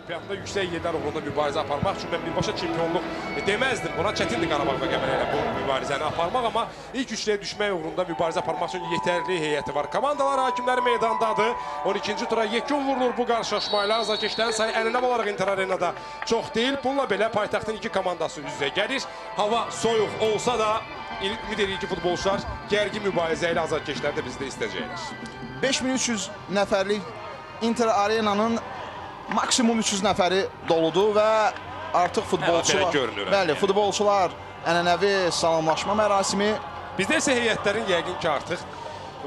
Çempionatda yüksək yerlər uğrunda mübarizə aparmaq üçün mən birbaşa çempionluq deməzdim. Buna çətindir Qarabağ və Qəbələ ilə bu mübarizəni aparmaq, amma ilk üçlüyə düşmək uğrunda mübarizə aparmaq üçün yetərli heyəti var. Komandalar hakimləri meydandadır. 12-ci tura yekun vurulur bu qarşılaşmayla. Azarkeşlərin sayı ənənəv olaraq Inter Arenada çox deyil. Bununla belə paytaxtın iki komandası üz-üzə gəlir. Hava soyuq olsa da ümid edirik ki, futbolçular gərgin mübarizə ilə azarkeşləri də bizdə istəyəcəklər. 5300 nəfərlik Inter Arenanın maksimum 300 nəfəri doludur və artıq futbolçular ənənəvi salamlaşma mərasimi. Bizdə isə heyətlərin yəqin ki, artıq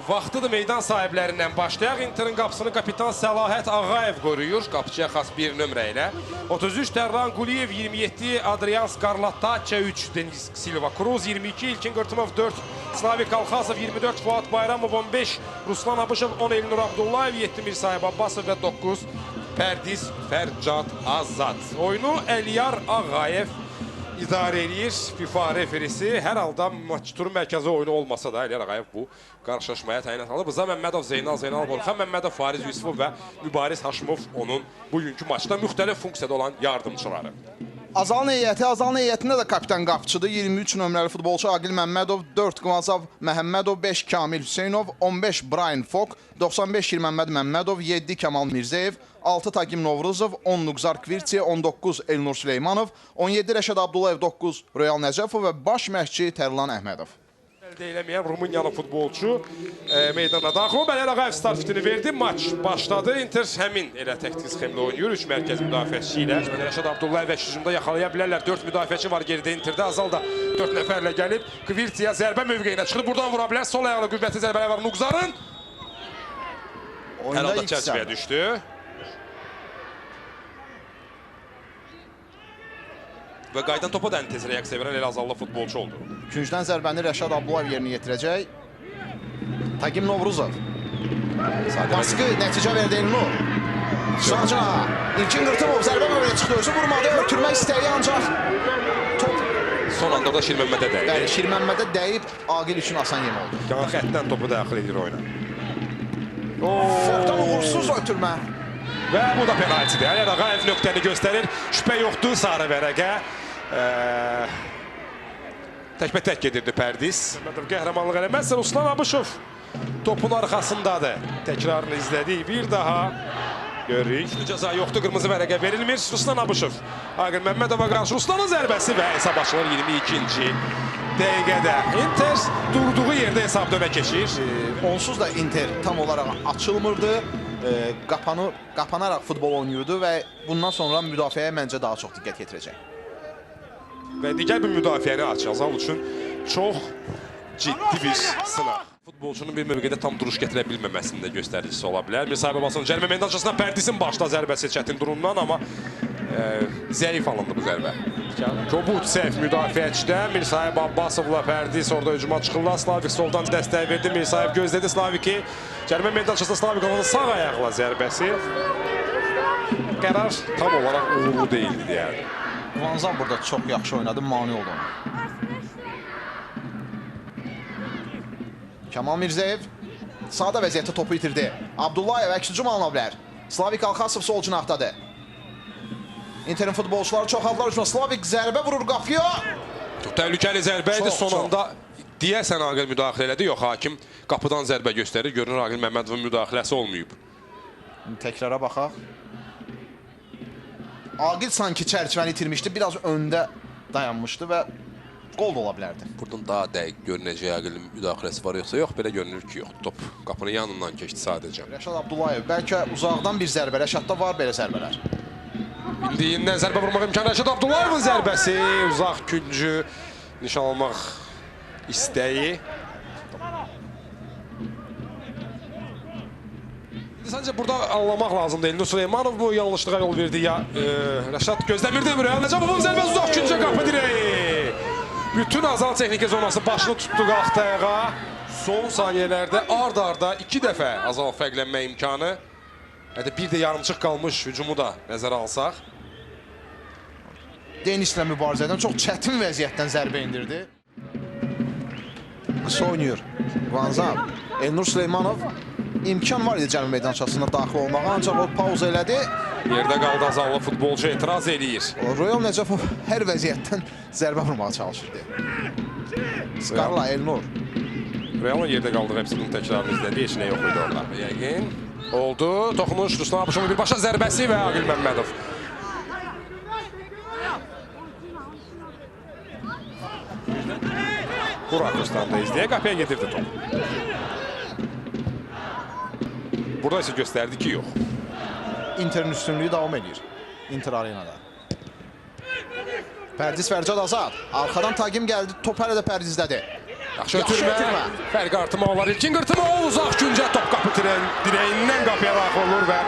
vaxtıdır meydan sahiblərindən başlayaq. Interin qapısını kapitan Səlahət Ağayev qoruyur, qapıcıya xas bir nömrə ilə. 33 Tərlan Quliyev, 27 Adrian Skarlataçə, 3 Deniz Silva Cruz, 22 İlkin Qırtımov, 4 Slavik Alxasov, 24 Fuat Bayramov, 15 Ruslan Abışov, 10 Elnur Abdullayev, 7 Mirsahib Abbasov və 9 Pərdiz Fərcad Azad. Oyunu Əliyar Ağayev idarə edir. FIFA referisi. Hər halda maç turu mərkəzi oyunu olmasa da Əliyar Ağayev bu qarşılaşmaya təyinat alıb. Rıza Məmmədov, Zeynal Zeynalov, Orxan Məmmədov, Fariz Yusifov və Mübariz Haşimov onun bugünkü maçda müxtəlif funksiyada olan yardımçıları. Azalın heyətində də kapitan qapıçıdır. 23 nömrəli futbolçu Aqil Məmmədov, 4 Qıvazav Məhəmmədov, 5 Kamil Hüseynov, 15 Brian Fok, 95 Şirməmməd Məmmədov, 7 Kəmal Mirzəyev, 6 Tagim Novruzov, 10 Nuqzar Kvirti, 19 Elnur Süleymanov, 17 Rəşad Abdullayev, 9 Royal Nəcəfov və baş məşqçi Tərlan Əhmədov. Əldə eləməyən Rumuniyalı futbolçu meydana daxil olub. Əliyar Ağayev start fitini verdi. Maç başladı. Inter həmin elə təktik sxemlə oynayır. 3 mərkəz müdafiəçisi ilə. Rəşad Abdullayev və hücumda yaxalaya bilərlər. 4 müdafiəçi var geridə Interdə. Azal da 4 nəfərlə gəlib. Kvirtiyə zərbə mövqeyinə çıxıb. Buradan vura bilər. Sol ayaqlı qüvvətli zərbələr var Nuqzarın. Hər halda çərçivəyə düşdü. Və qaydan topa da ən tez reaksiya verən Elazığlı futbolçu oldu. Küncdən zərbəni Rəşad Abdullayev yerinə yetirəcək. Tagim Novruzov. Baskı nəticə verdi Elnur. Sanca İlkin Qırtımov zərbə mövqeyinə çıxdı. Özü vurmadı. Ötürmək istəyi ancaq top son anda da Şirməmmədə dəyib. Bəli, Şirməmmədə dəyib Aqil üçün asan yem oldu. Yan xəttdən topu daxil edir oyuna. Fokdan uğursuz ötürmə. Və bu da penaltidir. Əliyar Ağayev nöqtəni göstərir. Şübhə yoxdur sarı vərəqə. Təkbətək gedirdi Pərdiz. Qəhrəmanlıq eləməzsə Ruslan Abışov topun arxasındadır. Təkrarını izlədik. Bir daha görürük. Cəza yoxdur. Qırmızı vərəqə verilmir. Ruslan Abışov. Aqil Məmmədova qarşı Ruslanın zərbəsi və hesab açılır 22-ci dəqiqədə. Inter durduğu yerdə hesab dönə keçir. Onsuz da Inter tam olaraq açılmırdı. Qapanaraq futbol oynayırdı və bundan sonra müdafiəyə məncə daha çox diqqət yetirəcək. Və digər bir müdafiəni Azal üçün çox ciddi bir sınaq. Futbolçunun bir mövqedə tam duruş gətirə bilməməsinin də göstəricisi ola bilər. Mirsahib Abbasovun cərimə meydançasından Pərdizin başda zərbəsi çətin durumdan, amma zəif alındı bu zərbə. Kobud səhv müdafiəçidən Mirsahib Abbasovla Pərdiz orada hücuma çıxırlar. Slavik soldan dəstək verdi. Mirsahib gözlədi Slaviki. Cərimə meydançasında Slavik onun sağ ayaqla zərbəsi. Qərar tam olaraq uğurlu deyildi deyərdi. Vanzal burada çox yaxşı oynadı, mani oldu ona. Kəmal Mirzəyev sağda vəziyyətdə topu itirdi. Abdullayev əks hücum alına bilər. Slavik Alxasov sol cinahdadır. Interin futbolçuları çox adlar üçün. Slavik zərbə vurur qapıya. Çox təhlükəli zərbə idi. Son anda deyəsən Aqil müdaxilə elədi. Yox, hakim qapıdan zərbə göstərir. Görünür Aqil Məmmədovun müdaxiləsi olmayıb. Təkrara baxaq. Aqil sanki çərçivəni itirmişdi. Biraz öndə dayanmışdı və qol da ola bilərdi. Buradan daha dəqiq görünəcək Aqilin müdaxiləsi var yoxsa yox. Belə görünür ki, yox. Top qapının yanından keçdi sadəcə. Rəşad Abdullayev. Bəlkə uzaqdan bir zərbə. Rəşadda var belə zərbələr. Bildiyindən zərbə vurmaq imkanı. Rəşad Abdullayevin zərbəsi. Uzaq küncü nişan almaq istəyi. Sadəcə burada anlamaq lazımdır. Elnur Süleymanov bu yanlışlığa yol verdi ya. Rəşad gözləmirdi. Royal Nəcəfovun zərbəsi uzaq küncə qapı direği. Bütün Azal texniki zonası başını tutdu qalxdı ayağa. Son saniyələrdə ard-arda 2 dəfə Azal fərqlənmə imkanı. Bir də yarımçıq qalmış hücumu da nəzərə alsaq. Denislə mübarizədən çox çətin vəziyyətdən zərbə indirdi. Qısa oynayır Vanzal. Elnur Süleymanov imkan var idi cəmi meydançasına daxil olmağa, ancaq o pauza elədi. Yerdə qaldı azallı futbolcu etiraz eləyir. Royal Nəcəfov hər vəziyyətdən zərbə vurmağa çalışırdı. Skarla, Elnur. Real'ın yerdə qaldığı hepsinin təkrarını izlədi. Heç nə yox idi orada. Yəqin oldu. Toxunuş Ruslan Abışovun birbaşa zərbəsi və Aqil Məmmədov. Burak Ruslan da izləyə qapıya gedirdi top. Burada isə göstərdi ki, yox. Inter'in üstünlüyü davam edir. Inter arenada. Pərdiz Fərcad Azad. Arxadan Tagim gəldi. Top hələ də Pərdizdədir. Yaxşı ötürmə. Fərq artıma olar. İlkin qırtımı uzaq güncə top qapı direğindən qapıya daxil olur və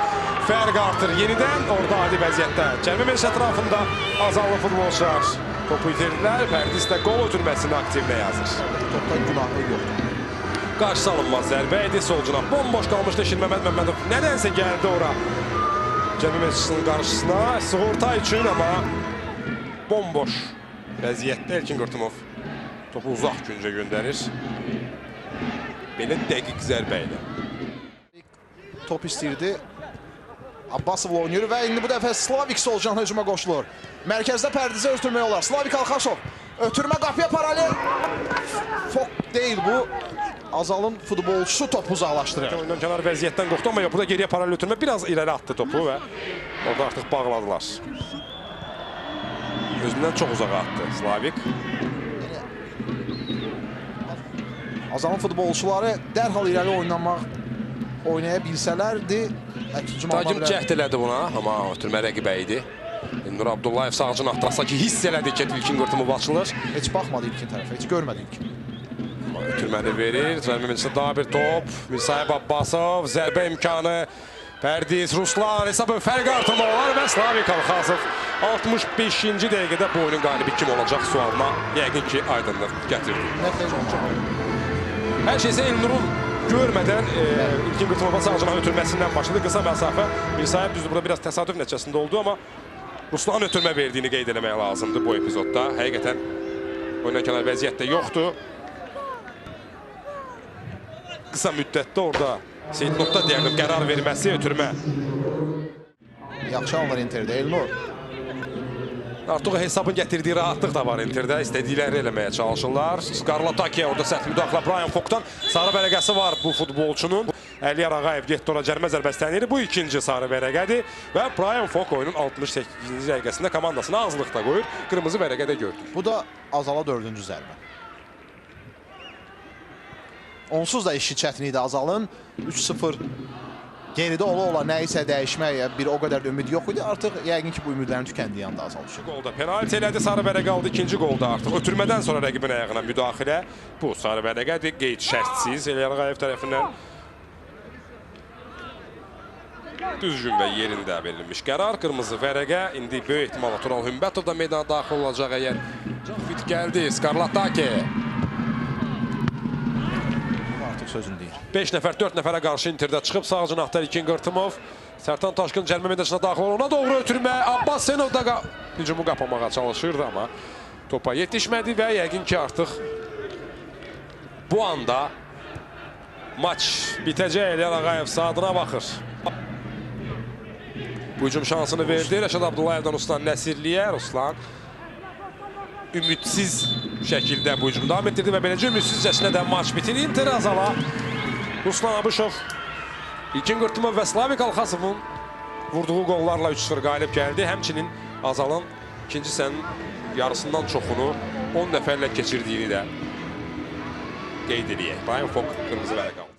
fərq artır. Yenidən orada adi vəziyyətdə. Cəmi meş ətrafında azallı futbolçular topu itirdilər. Pərdiz də qol ötürməsini aktivlə yazır. Topda günahı yoxdur. Qarşı alınmaz zərbə idi solcuna. Bomboş qalmışdı Şir Məmmədov. Nədənsə gəldi ora. Cəmi meşçisinin qarşısına. Sığorta üçün amma bomboş vəziyyətdə İlkin Qırtımov topu uzaq güncə göndərir. Belə dəqiq zərbə ilə. Top istəyirdi. Abbasovla oynayır və indi bu dəfə Slavik Solcan hücuma qoşulur. Mərkəzdə Pərdizə ötürmək olar. Slavik Alxaşov. Ötürmə qapıya paralel. Fok deyil bu. Azalın futbolçusu topu uzaqlaşdırır. Oyundan kənar vəziyyətdən qorxdu, amma burada geriyə paralel ötürmə biraz irəli atdı topu və orada artıq bağladılar. Özündən çox uzağa atdı Slavik. Azalın futbolçuları dərhal irəli oynaya bilsələrdi. Tagim cəhd elədi buna, amma ötürmə rəqibə idi. Nur Abdullayev sağcın atdırasa ki, hiss elədi ki, İlkin Qırtımov açılır. Heç baxmadı İlkin tərəfə, heç görmədi İlkin. Ötürməni verir. Cəmi daha bir top. Mirsayib Abbasov, zərbə imkanı. Pərdiz, Ruslan, hesabı fərq artırma olar və Slavik Alxasov 65-ci dəqiqədə bu oyunun qalibi kim olacaq sualına yəqin ki, aydınlıq gətirdi. Hər şeysə Elnur'un görmədən İlkin Qırtımova sağcına ötürməsindən başladı. Qısa məsafə. Mirsayib düzdür, burada biraz təsadüf nəticəsində oldu, amma Ruslan ötürmə verdiyini qeyd eləmək lazımdır bu epizodda. Həqiqətən oyundan kənar vəziyyətdə yoxdur. Qısa müddətdə orada Seydnotda deyəlim qərar verməsi ötürmə. Yaxşı alınır Inter'də Elnur. Artıq hesabın gətirdiyi rahatlıq da var Inter'də. İstədikləri eləməyə çalışırlar. Skarlataki orada səhv müdaxilə Brian Fok'dan. Sarı vərəqəsi var bu futbolçunun. Əliyar Ağayev getdi ora cərimə zərbəsi tənir. Bu ikinci sarı vərəqədir. Və Brian Fok oyunun 68-ci dəqiqəsində komandasına azlıqda qoyur. Qırmızı vərəqədə gördük. Bu da Azala 4-cü zərbə. Onsuz da işi çətin idi Azalın. 3-0 geridə ola nəyisə dəyişməyə bir o qədər ümid yox idi. Artıq yəqin ki, bu ümidlərin tükəndiyi anda Azal düşür. Qolda penalti elədi, sarı vərəqə aldı. İkinci qolda artıq ötürmədən sonra rəqibin ayağına müdaxilə. Bu sarı vərəqədir, qeyd şərtsiz Əliyar Ağayev tərəfindən. Düzgün və yerində verilmiş qərar. Qırmızı vərəqə. İndi böyük ehtimalla Tural Hümbətov da meydana daxil olacaq əgər. Çox fit gəldi, Skarlataki. Sözünü deyir. 5 nəfər, 4 nəfərə qarşı Inter'də çıxıb sağ cinahda İlkin Qırtımov. Sərtan Taşkın cərimə meydançasına daxil olur. Ona doğru ötürmə. Abbas Senov da hücumu qapamağa çalışırdı, amma topa yetişmədi və yəqin ki, artıq bu anda maç bitəcək. Əliyar Ağayev saatına baxır. Bu hücum şansını verdi. Rəşad Abdullayevdən Ruslan Nəsirliyə. Ruslan ümidsiz şəkildə bu hücumu davam etdirdi və beləcə ümidsizcəsinə də maç bitir. Inter Azala, Ruslan Abışov, İlkin Qırtımov və Slavik Alxasovun vurduğu qollarla 3-0 qalib gəldi. Həmçinin Azalın ikinci hissənin yarısından çoxunu 10 nəfərlə keçirdiyini də qeyd edək. Brian Fok qırmızı vərəq aldı.